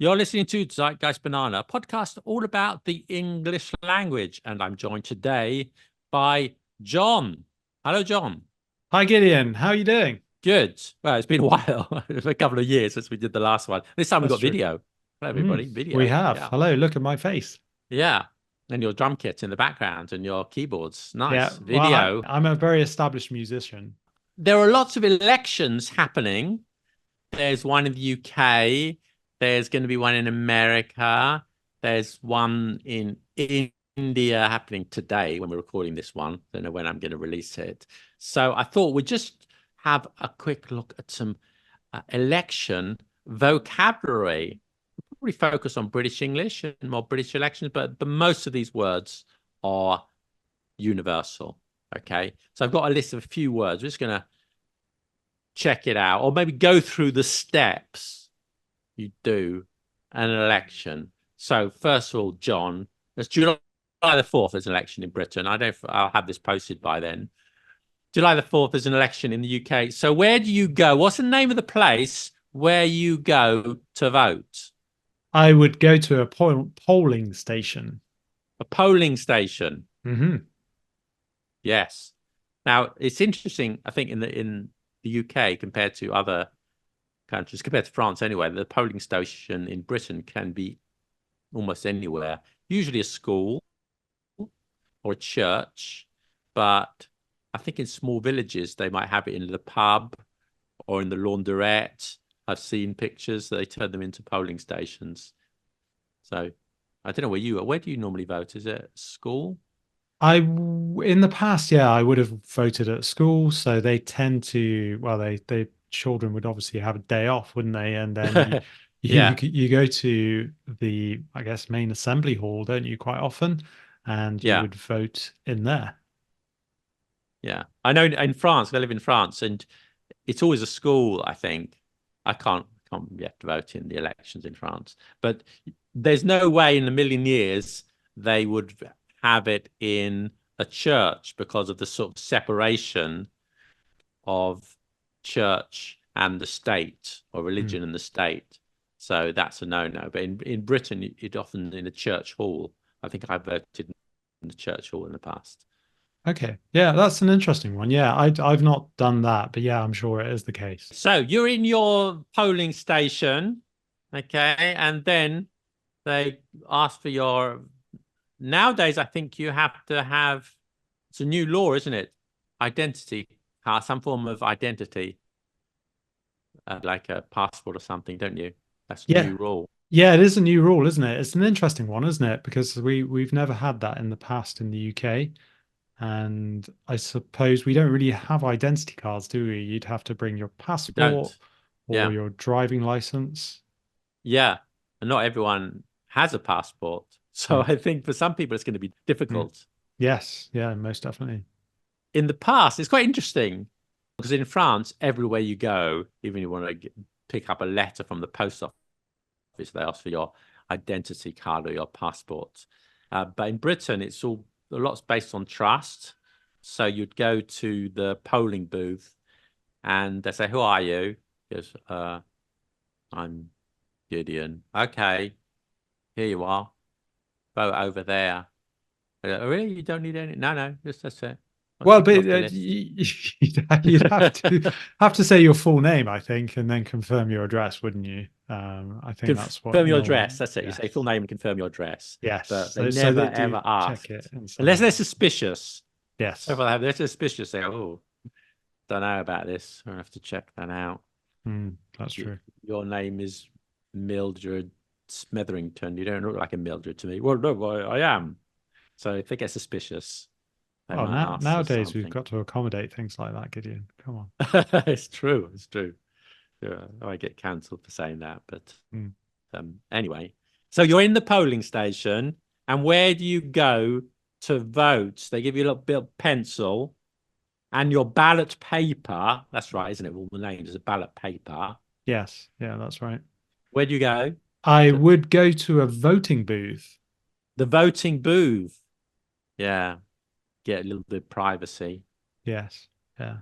You're listening to Zeitgeist Banana, a podcast all about the English language. And I'm joined today by John. Hello, John. Hi Gideon, how are you doing? Good. Well, it's been a while. It's been a couple of years since we did the last one. This time we That's got true. video. Hello, Mm, everybody. we Video. have. Yeah. Hello, look at my face. Yeah. And your drum kit in the background and your keyboards. Yeah, Nice. well, Video. I'm a very established musician. There are lots of elections happening. There's one in the UK. There's going to be one in America. There's one in India happening today when we're recording this one. Don't know when I'm going to release it. So I thought we'd just have a quick look at some election vocabulary. Probably focus on British English and more British elections, but most of these words are universal. Okay, so I've got a list of a few words. We're just going to check it out, or maybe go through the steps you do an election. So first of all, John, it's July the 4th is an election in Britain. I'll have this posted by then. July the 4th is an election in the UK. So where do you go? What's the name of the place where you go to vote? I would go to a polling station. A polling station. Mm-hmm. Yes. Now it's interesting, I think, in the UK compared to other countries, compared to France anyway, the polling station in Britain can be almost anywhere, usually a school or a church, but I think in small villages they might have it in the pub or in the laundrette. I've seen pictures that they turn them into polling stations. So I don't know where do you normally vote? Is it school? In the past, yeah, I would have voted at school. So they tend to, well, they children would obviously have a day off, wouldn't they? And then Yeah. you go to the, I guess, main assembly hall, don't you, quite often? And you Yeah. would vote in there. Yeah. I know in France, I live in France, and it's always a school, I think. I can't yet vote in the elections in France, but there's no way in a million years they would have it in a church because of the sort of separation of church and the state, or Mm. religion and the state. So that's a no-no. But in Britain, it often in a church hall. I think I voted in the church hall in the past. Okay. Yeah, that's an interesting one. Yeah, I've not done that, but yeah, I'm sure it is the case. So you're in your polling station, okay, and then they ask for your. Nowadays, I think you have to have. It's a new law, isn't it? Identity, some form of identity, like a passport or something, don't you? That's a Yeah. new rule. Yeah, it is a new rule, isn't it? It's an interesting one, isn't it? Because we've never had that in the past in the UK. And I suppose we don't really have identity cards, do we? You'd have to bring your We passport don't. or Yeah, your driving license. yeah, and not everyone has a passport, so Mm. I think for some people it's going to be Mm. difficult. Yes, yeah, most definitely. In the past, it's quite interesting because in France, everywhere you go, even if you want to pick up a letter from the post office, they ask for your identity card or your passport. But in Britain, it's all a lot's based on trust. So you'd go to the polling booth and they say, "Who are you?" He goes, "I'm Gideon." "Okay, here you are. Vote over there." "Oh, really? You don't need any?" "No, no, just that's it. I'll Well, tick but you off the list." you'd have to say your full name, I think, and then confirm your address, wouldn't you? I think that's what Confirm your normally. address. That's it. You say full Yes, name and confirm your address. yes. But they So never they do ever check it asked and so unless on. they're suspicious. So if Yes. they're suspicious, they go, "Oh, don't know about this. I have to check that out." That's true. Your name is Mildred Smetherington. You don't look like a Mildred to me. Well, no, I am. So if they get suspicious, they Well, might ask for nowadays we've something. got to accommodate things like that, Gideon. Come on. It's true. It's true. Yeah, I get cancelled for saying that. But Mm. anyway, so you're in the polling station, and where do you go to vote? They give you a little bit of pencil and your ballot paper. That's right, isn't it? All the names is a ballot paper. Yes, yeah, that's right. Where do you go? I To would go to a voting booth. the voting booth. Yeah, get a little bit of privacy. Yes, yeah.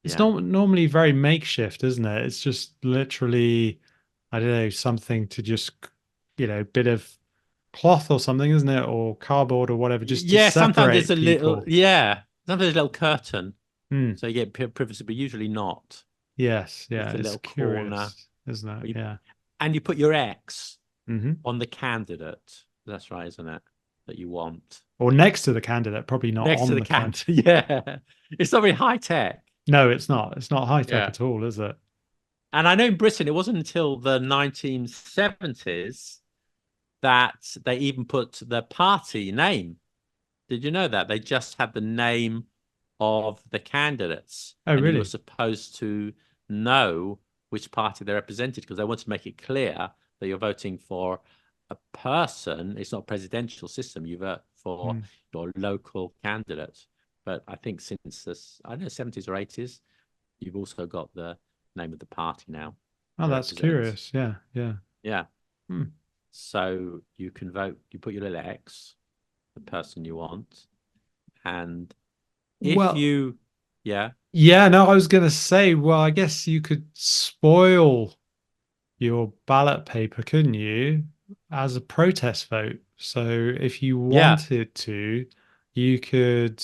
It's Yeah, not normally very makeshift, isn't it? It's just literally, I don't know, something to just, bit of cloth or something, isn't it? Or cardboard or whatever, just to Yeah, sometimes there's separate a little, people. sometimes there's a little curtain. Hmm. So you get privacy, but usually not. Yes, yeah, Just a it's little corner. curious, isn't it? Yeah. And you put your X Hmm. on the candidate. That's right, isn't it? That you want. Or next to the candidate, probably not Next to on the the candidate. candidate. Yeah. It's not very high tech. No, it's not. It's not high tech Yeah. at all, is it? And I know in Britain, it wasn't until the 1970s that they even put the party name. Did you know that? They just had the name of the candidates, Oh, and you were really? supposed to know which party they represented because they wanted to make it clear that you're voting for a person. It's not a presidential system. You vote for Hmm. your local candidate. But I think since this, I don't know, 70s or 80s, you've also got the name of the party now Oh, they that's represent. curious. Yeah, yeah. Yeah. Hmm. So you can vote, you put your little X, the person you want, and if Well, you, yeah, yeah, no, I was gonna say, well, I guess you could spoil your ballot paper, couldn't you, as a protest vote? So if you yeah, wanted to, you could,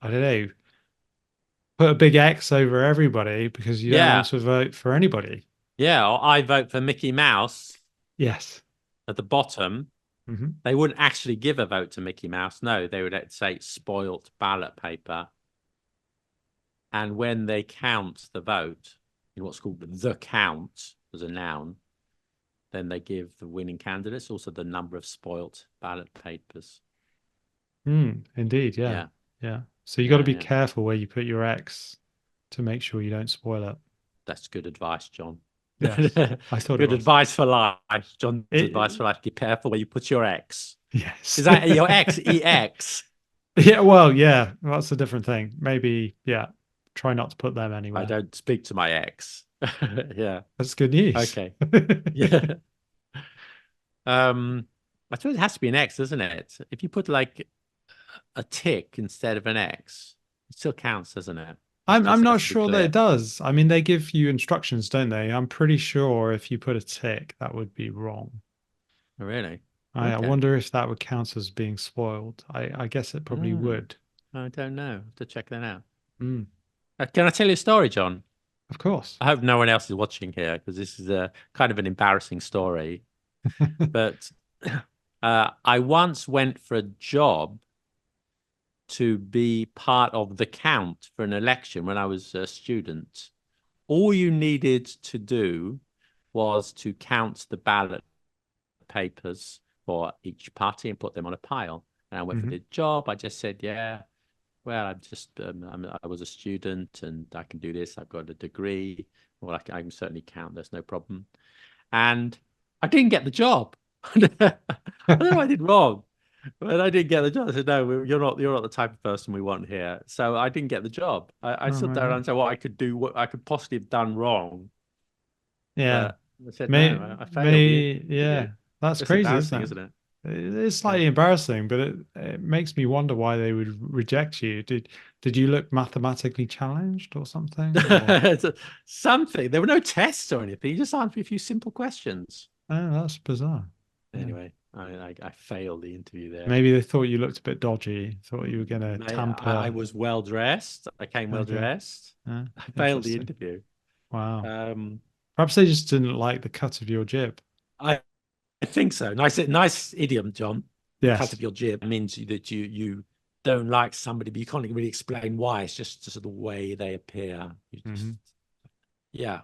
I don't know, put a big X over everybody because you don't want yeah, to vote for anybody. yeah, or I vote for Mickey Mouse Yes. at the bottom. Hmm. They wouldn't actually give a vote to Mickey Mouse. No, they would say spoilt ballot paper. And when they count the vote in what's called the count as a noun, then they give the winning candidates also the number of spoilt ballot papers. Indeed, yeah. Yeah, Yeah. So you got to yeah, be yeah. careful where you put your X to make sure you don't spoil it. That's good advice, John. Yes, I thought it Good was. advice for life. John's advice It, for life. Be careful where you put your X. yes. Is that your X, EX? Yeah, well, yeah, that's a different thing. Maybe, yeah, try not to put them I anywhere. don't speak to my X. Yeah. That's good news. Okay. Yeah. Um, I suppose it has to be an X, doesn't it? If you put like a tick instead of an X, it still counts, doesn't it? It's I'm just not has to be sure that it clear. does. I mean, they give you instructions, don't they? I'm pretty sure if you put a tick, that would be wrong. Oh, really? I Okay. wonder if that would count as being spoiled. I guess it probably Oh, would. I don't know. Have to check that out. Mm, Can I tell you a story, John? of course. I hope no one else is watching here because this is a kind of an embarrassing story. But I once went for a job to be part of the count for an election when I was a student. All you needed to do was to count the ballot papers for each party and put them on a pile. And I went for Hmm. the job. I just said, yeah, well, I was a student and I can do this. I've got a degree. Well, I can certainly count. There's no problem. And I didn't get the job. I don't know what I did wrong, but I didn't get the job. I said, no, you're not the type of person we want here. So I didn't get the job. I Oh still my don't God. understand what I could do, what I could possibly have done wrong. Yeah. But I said, no, I failed the interview. Yeah. That's It's crazy, embarrassing, isn't isn't it? it? It's Yeah. slightly embarrassing, but it makes me wonder why they would reject you. Did you look mathematically challenged or something? Or Something. There were no tests or anything. You just answered me a few simple questions. oh, that's bizarre. Yeah. Anyway, I failed the interview there. Maybe they thought you looked a bit dodgy, thought you were going to I tamper. was well dressed. I came well Okay. dressed. I failed the Interesting. interview. Wow. Um, Perhaps they just didn't like the cut of your jib. I I think so. Nice idiom, John. Cut of Yes. your jib means that you don't like somebody, but you can't really explain why. It's just the way they appear. You just, Hmm. yeah.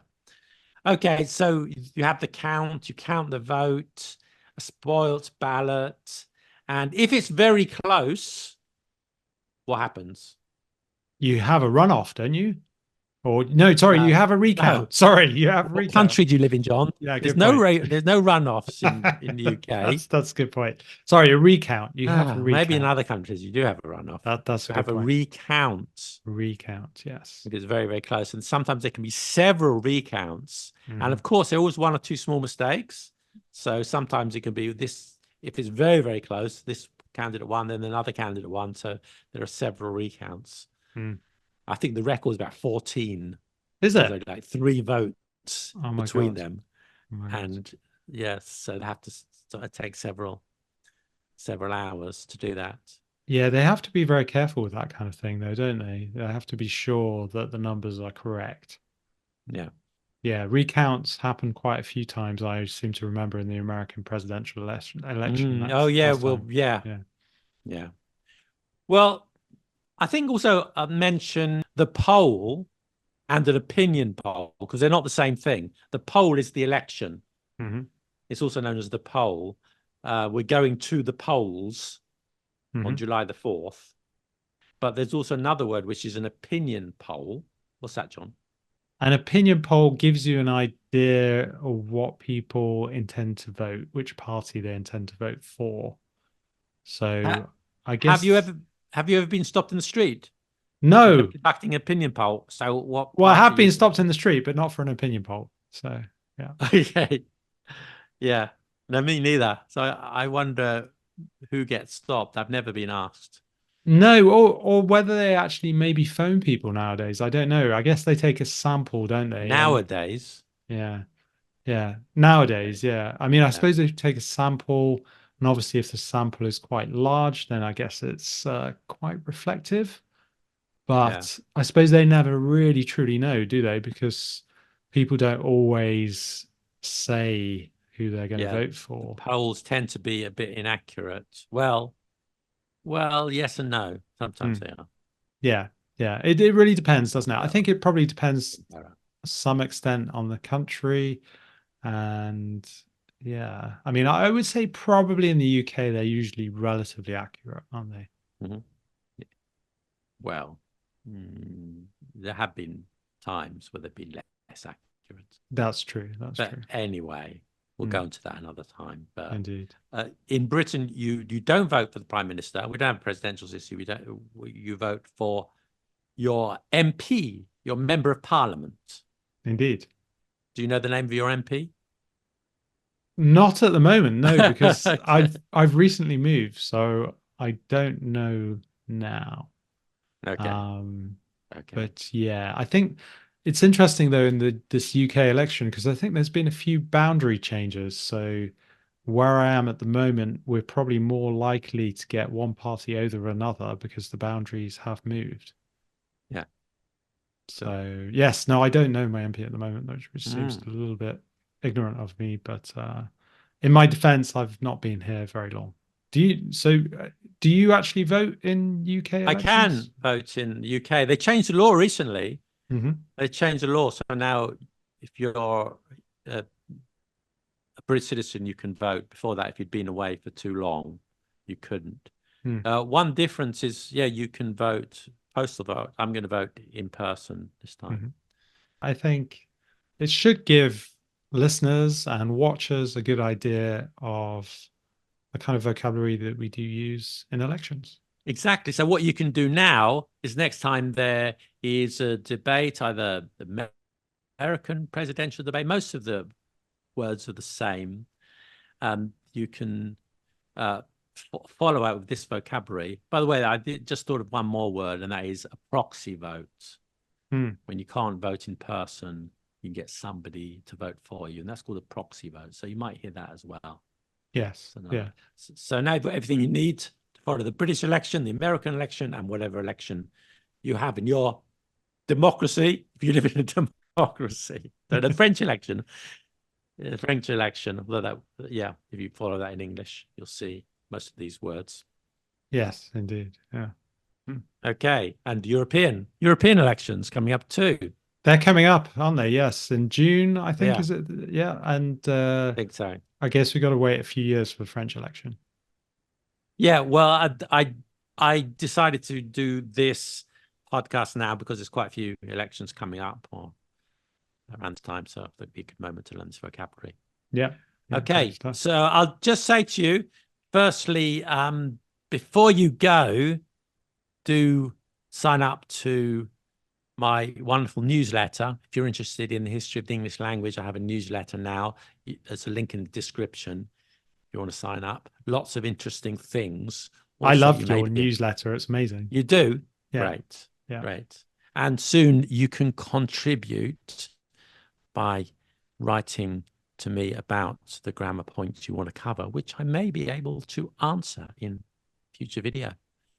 Okay, so you have the count, you count the vote, a spoilt ballot, and if it's very close, what happens? You have a runoff, don't you? Or no, sorry, you No, have a no. recount. Sorry, you have a What recount. country do you live in, John? Yeah, good point. There's no runoffs in the UK. That's a good point. Sorry, a recount. You have a Maybe in recount. other countries you do have a runoff. That's a You good have a point. recount. Recount, yes. It is very, very close. And sometimes there can be several recounts. And Hmm. of course, there are always one or two small mistakes. So sometimes it can be this, if it's very, very close, this candidate won, then another candidate won. So there are several recounts. Mm. I think the record is about 14. Is There's it? only like 3 votes Oh my between God. them. Oh my God. And yes, so they have to sort of take several hours to do that. Yeah, they have to be very careful with that kind of thing, though, don't they? They have to be sure that the numbers are correct. Yeah. Yeah, recounts happen quite a few times. I seem to remember in the American presidential election. Oh, yeah. Last Well, time. yeah. Yeah. Yeah. Well, I think also mention the poll and an opinion poll, because they're not the same thing. The poll is the election. Hmm. It's also known as the poll. We're going to the polls on July the 4th. But there's also another word, which is an opinion poll. What's that, John? An opinion poll gives you an idea of what people intend to vote, which party they intend to vote for. So I guess Have you ever been stopped in the street? no. Conducting an opinion poll. So what Well, I party have been you... stopped in the street, but not for an opinion poll. So yeah. Okay. Yeah. No, me neither. So I wonder who gets stopped. I've never been asked. No, or whether they actually maybe phone people nowadays. I don't know. I guess they take a sample, don't they? And Nowadays. yeah, yeah. Nowadays, yeah. I mean, I Yeah. suppose they take a sample, and obviously, if the sample is quite large, then I guess it's quite reflective. But I suppose they never really truly know, do they? Because people don't always say who they're going to vote for. Polls tend to be a bit inaccurate. Well, yes and no. Sometimes they are. Yeah, yeah. It really depends, doesn't it? I think it probably depends to some extent on the country. And yeah, I mean, I would say probably in the UK, they're usually relatively accurate, aren't they? Mm-hmm. Well, there have been times where they've been less accurate. That's true. That's true. Anyway, we'll go into that another time. But indeed, in Britain, you don't vote for the Prime Minister. We don't have a presidential system. You vote for your MP, your Member of Parliament. Indeed. Do you know the name of your MP? Not at the moment, no, because Okay. I've recently moved, so I don't know now. Okay. Okay. But yeah, I think it's interesting though in this UK election because I think there's been a few boundary changes. So where I am at the moment, we're probably more likely to get one party over another because the boundaries have moved. Yeah. So yes, no, I don't know my MP at the moment, which seems a little bit ignorant of me. But in my defense, I've not been here very long. Do you actually vote in UK elections? I can vote in the UK. They changed the law recently. They changed the law. So now if you're a British citizen, you can vote. Before that, if you'd been away for too long, you couldn't. One difference is, you can vote, postal vote. I'm going to vote in person this time. I think it should give listeners and watchers a good idea of the kind of vocabulary that we do use in elections. Exactly. So what you can do now is next time there is a debate, either the American presidential debate, most of the words are the same. You can follow out with this vocabulary. By the way, I just thought of one more word, and that is a proxy vote. When you can't vote in person, you can get somebody to vote for you, and that's called a proxy vote. So you might hear that as well. Yes. Yeah. So now you've got everything you need to follow the British election, the American election, and whatever election you have in your democracy, if you live in a democracy. So the French election, although if you follow that in English, you'll see most of these words. Yes, indeed. Yeah. Okay. And European elections coming up too. They're coming up, aren't they? Yes, in June, I think, is it? Yeah, and I think so. I guess we got to wait a few years for the French election. Yeah, well, I decided to do this podcast now because there's quite a few elections coming up or around the time, so it'd be a good moment to learn this vocabulary. Yeah. Okay, so I'll just say to you, firstly, before you go, do sign up to my wonderful newsletter. If you're interested in the history of the English language, I have a newsletter now. There's a link in the description if you want to sign up. Lots of interesting things. Also, I love your newsletter. It's amazing. You do? Yeah. Great. Yeah. Great. And soon you can contribute by writing to me about the grammar points you want to cover, which I may be able to answer in future video.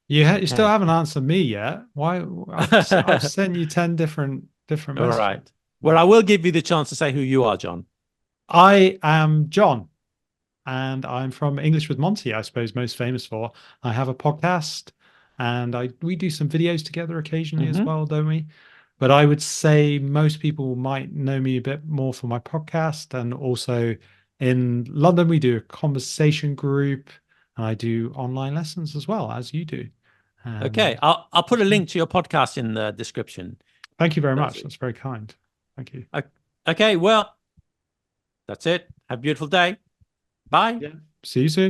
You still haven't answered me yet. Why? I've sent you 10 different All messages. right. Well, I will give you the chance to say who you are, John. I am John, and I'm from English with Monty, I suppose most famous for. I have a podcast, and we do some videos together occasionally as well, don't we? But I would say most people might know me a bit more for my podcast, and also in London we do a conversation group, and I do online lessons as well, as you do. Okay, I'll put a link to your podcast in the description. Thank you very much. That's very kind. Thank you. Okay, well, that's it. Have a beautiful day. Bye. Yeah. See you soon.